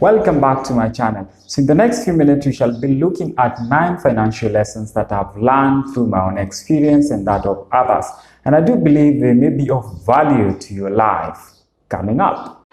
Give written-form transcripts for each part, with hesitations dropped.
Welcome back to my channel. So in the next few minutes, we shall be looking at 9 financial lessons that I've learned through my own experience and that of others. And I do believe they may be of value to your life. Coming up.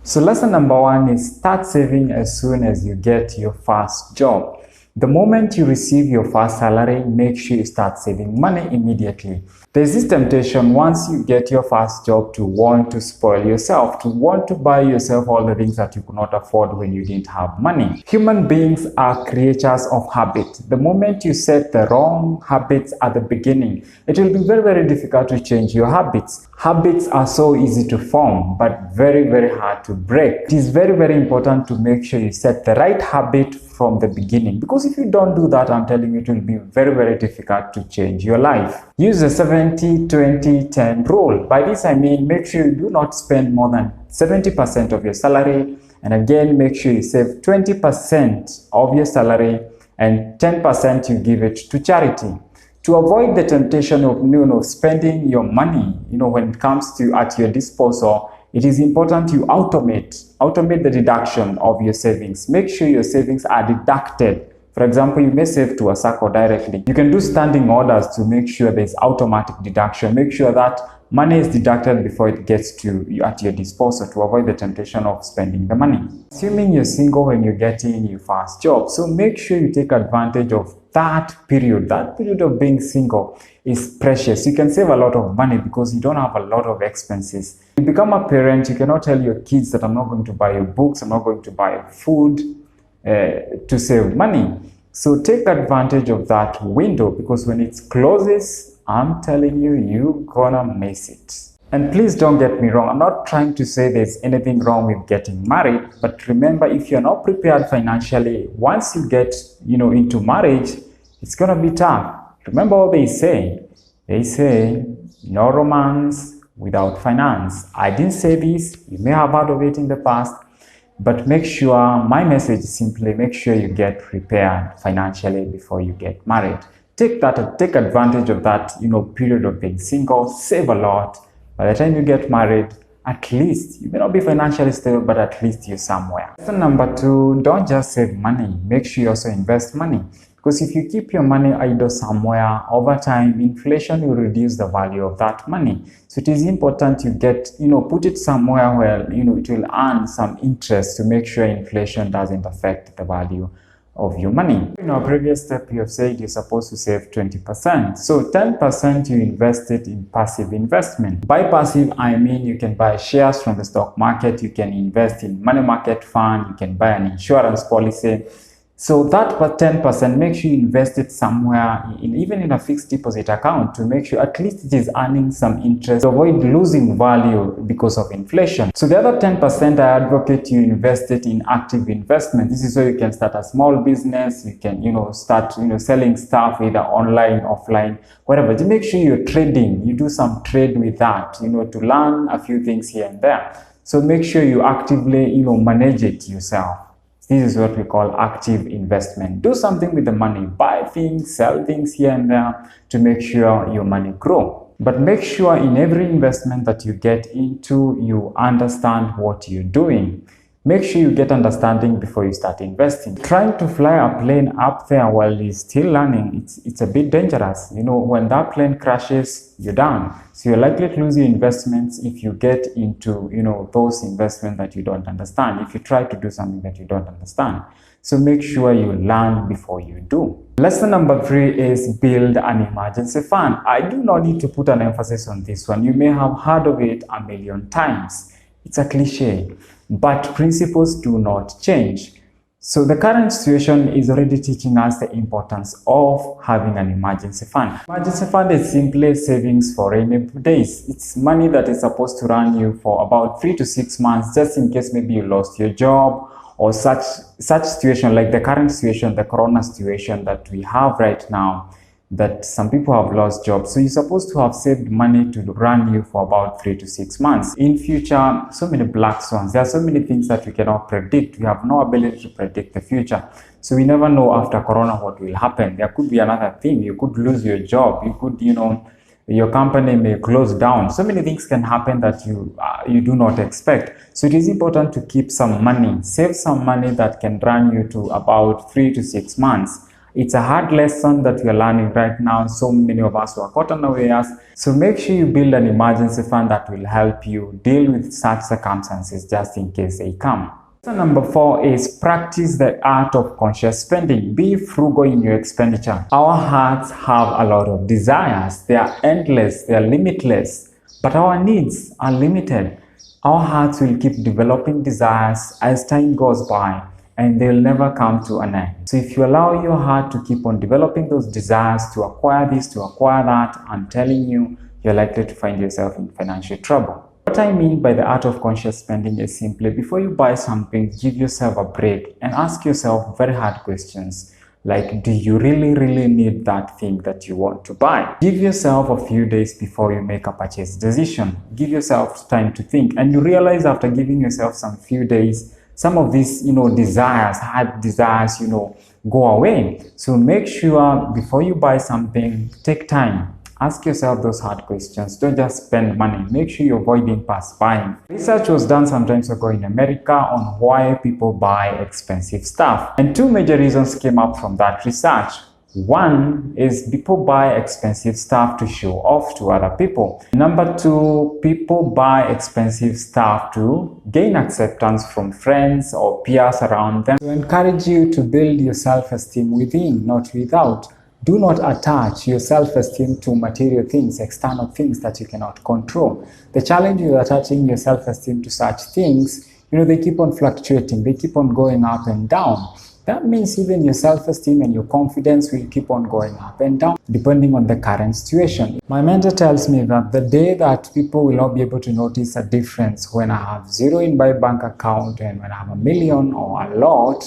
So lesson number 1 is start saving as soon as you get your first job. The moment you receive your first salary, make sure you start saving money immediately. There's this temptation once you get your first job to want to spoil yourself, to want to buy yourself all the things that you could not afford when you didn't have money. Human beings are creatures of habit. The moment you set the wrong habits at the beginning, it will be very, very difficult to change your habits. Habits are so easy to form, but very, very hard to break. It is very, very important to make sure you set the right habit from the beginning, because if you don't do that, I'm telling you, it will be very, very difficult to change your life. Use the 70-20-10 rule. By this I mean, make sure you do not spend more than 70% of your salary, and again, make sure you save 20% of your salary and 10% you give it to charity. To avoid the temptation of spending your money, when it comes to at your disposal, it is important you automate the deduction of your savings. Make sure your savings are deducted. For example, you may save to a SACCO directly. You can do standing orders to make sure there's automatic deduction. Make sure that money is deducted before it gets to you at your disposal to avoid the temptation of spending the money. Assuming you're single when you're getting your first job, so make sure you take advantage of that period. That period of being single is precious. You can save a lot of money because you don't have a lot of expenses. You become a parent, you cannot tell your kids that I'm not going to buy you books, I'm not going to buy you food to save money. So take advantage of that window, because when it closes, I'm telling you, you're gonna miss it. And please don't get me wrong, I'm not trying to say there's anything wrong with getting married, but remember, if you're not prepared financially, once you get into marriage, it's gonna be tough. Remember what they say. They say, no romance without finance. I didn't say this, you may have heard of it in the past, but make sure, my message is simply make sure you get prepared financially before you get married. Take advantage of that period of being single, save a lot. By the time you get married, at least, you may not be financially stable, but at least you're somewhere. Lesson number 2, don't just save money, make sure you also invest money. Because if you keep your money idle somewhere, over time, inflation will reduce the value of that money. So it is important you get, put it somewhere where, it will earn some interest to make sure inflation doesn't affect the value of your money. In our previous step, you have said you're supposed to save 20%. So 10% you invested in passive investment. By passive, I mean you can buy shares from the stock market, you can invest in money market fund, you can buy an insurance policy. So that 10%, make sure you invest it somewhere, even in a fixed deposit account, to make sure at least it is earning some interest, to avoid losing value because of inflation. So the other 10%, I advocate you invest it in active investment. This is where you can start a small business, you can start selling stuff either online, offline, whatever. To make sure you're trading, you do some trade with that, to learn a few things here and there. So make sure you actively manage it yourself. This is what we call active investment. Do something with the money. Buy things, sell things here and there to make sure your money grow. But make sure in every investment that you get into, you understand what you're doing. Make sure you get understanding before you start investing. Trying to fly a plane up there while you're still learning, it's a bit dangerous. When that plane crashes, you're done. So you're likely to lose your investments if you get into, those investments that you don't understand, if you try to do something that you don't understand. So make sure you learn before you do. Lesson number 3 is build an emergency fund. I do not need to put an emphasis on this one. You may have heard of it a million times. It's a cliche, but principles do not change. So the current situation is already teaching us the importance of having an emergency fund. Emergency fund is simply savings for rainy days. It's money that is supposed to run you for about 3 to 6 months, just in case maybe you lost your job or such situation like the current situation, the corona situation that we have right now, that some people have lost jobs. So you're supposed to have saved money to run you for about 3 to 6 months. In future, so many black swans. There are so many things that we cannot predict. We have no ability to predict the future. So we never know after corona what will happen. There could be another thing. You could lose your job. You could, Your company may close down. So many things can happen that you do not expect. So it is important to keep some money, save some money that can run you to about 3 to 6 months. It's a hard lesson that we are learning right now. So many of us were caught unawares. So make sure you build an emergency fund that will help you deal with such circumstances just in case they come. Lesson number 4 is practice the art of conscious spending. Be frugal in your expenditure. Our hearts have a lot of desires. They are endless, they are limitless, but our needs are limited. Our hearts will keep developing desires as time goes by, and they'll never come to an end. So if you allow your heart to keep on developing those desires to acquire this, to acquire that, I'm telling you, you're likely to find yourself in financial trouble. What I mean by the art of conscious spending is simply, before you buy something, give yourself a break and ask yourself very hard questions. Like, do you really need that thing that you want to buy? Give yourself a few days before you make a purchase decision. Give yourself time to think, and you realize after giving yourself some few days, some of these, desires, hard desires, go away. So make sure before you buy something, take time. Ask yourself those hard questions. Don't just spend money. Make sure you avoid impulse buying. Research was done some time ago in America on why people buy expensive stuff. And 2 major reasons came up from that research. One is people buy expensive stuff to show off to other people. Number 2, people buy expensive stuff to gain acceptance from friends or peers around them. To encourage you to build your self-esteem within, not without. Do not attach your self-esteem to material things, external things that you cannot control. The challenge with attaching your self-esteem to such things, they keep on fluctuating. They keep on going up and down. That means even your self-esteem and your confidence will keep on going up and down depending on the current situation. My mentor tells me that the day that people will not be able to notice a difference when I have 0 in my bank account and when I have 1 million or a lot,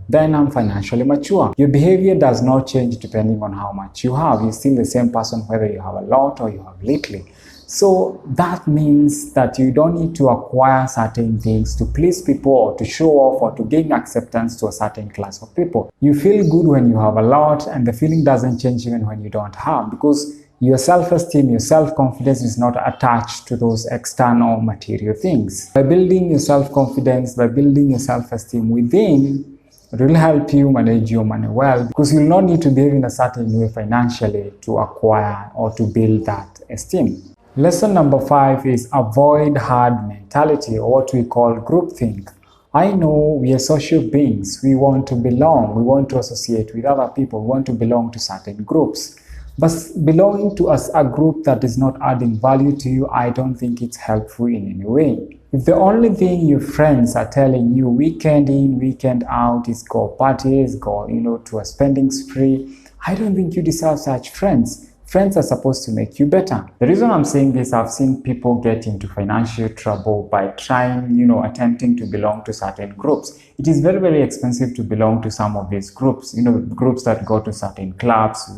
then I'm financially mature. Your behavior does not change depending on how much you have. You're still the same person whether you have a lot or you have little. So that means that you don't need to acquire certain things to please people or to show off or to gain acceptance to a certain class of people. You feel good when you have a lot, and the feeling doesn't change even when you don't have, because your self-esteem, your self-confidence is not attached to those external material things. By building your self-confidence, by building your self-esteem within, it will help you manage your money well, because you will not need to behave in a certain way financially to acquire or to build that esteem. Lesson number 5 is avoid herd mentality, or what we call groupthink. I know we are social beings. We want to belong. We want to associate with other people. We want to belong to certain groups. But belonging to a group that is not adding value to you, I don't think it's helpful in any way. If the only thing your friends are telling you weekend in, weekend out is go parties, go, to a spending spree, I don't think you deserve such friends. Friends are supposed to make you better. The reason I'm saying this, I've seen people get into financial trouble by trying, attempting to belong to certain groups. It is very expensive to belong to some of these groups, groups that go to certain clubs,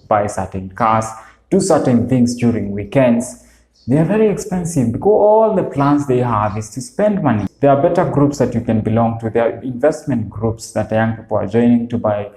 buy certain cars, do certain things during weekends. They are very expensive because all the plans they have is to spend money. There are better groups that you can belong to. There are investment groups that the young people are joining to buy,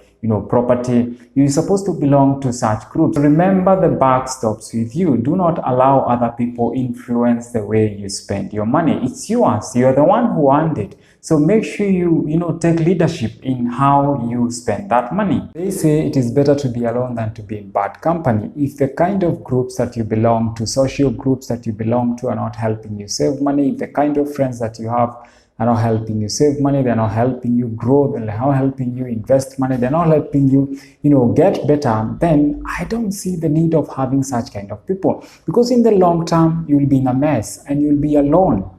property. You're supposed to belong to such groups. Remember, the buck stops with you. Do not allow other people influence the way you spend your money. It's yours. You're the one who earned it. So make sure you take leadership in how you spend that money. They say it is better to be alone than to be in bad company. If the kind of groups that you belong to, social groups that you belong to, are not helping you save money, if the kind of friends that you have are not helping you save money, they're not helping you grow, they're not helping you invest money, they're not helping you, get better, then I don't see the need of having such kind of people. Because in the long term, you'll be in a mess and you'll be alone.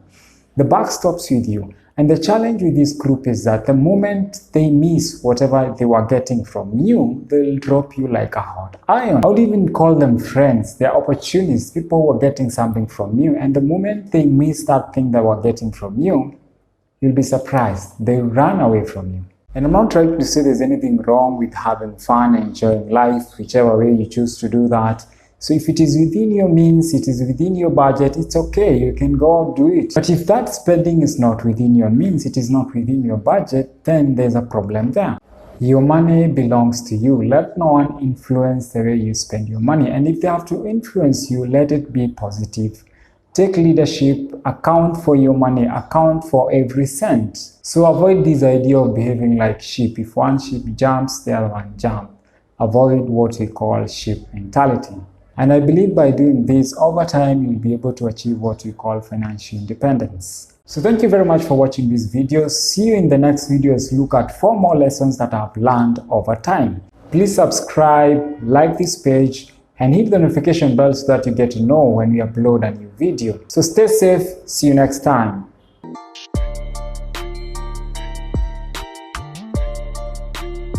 The buck stops with you. And the challenge with this group is that the moment they miss whatever they were getting from you, they'll drop you like a hot iron. I would even call them friends. They're opportunists, people who are getting something from you. And the moment they miss that thing they were getting from you, you'll be surprised. They run away from you. And I'm not trying to say there's anything wrong with having fun, enjoying life, whichever way you choose to do that. So if it is within your means, it is within your budget, it's okay, you can go do it. But if that spending is not within your means, it is not within your budget, then there's a problem there. Your money belongs to you. Let no one influence the way you spend your money. And if they have to influence you, let it be positive. Take leadership, account for your money, account for every cent. So avoid this idea of behaving like sheep. If one sheep jumps, the other one jumps. Avoid what we call sheep mentality. And I believe by doing this, over time, you'll be able to achieve what we call financial independence. So thank you very much for watching this video. See you in the next videos. Look at 4 more lessons that I've learned over time. Please subscribe, like this page, and hit the notification bell so that you get to know when we upload a new video. So stay safe. See you next time.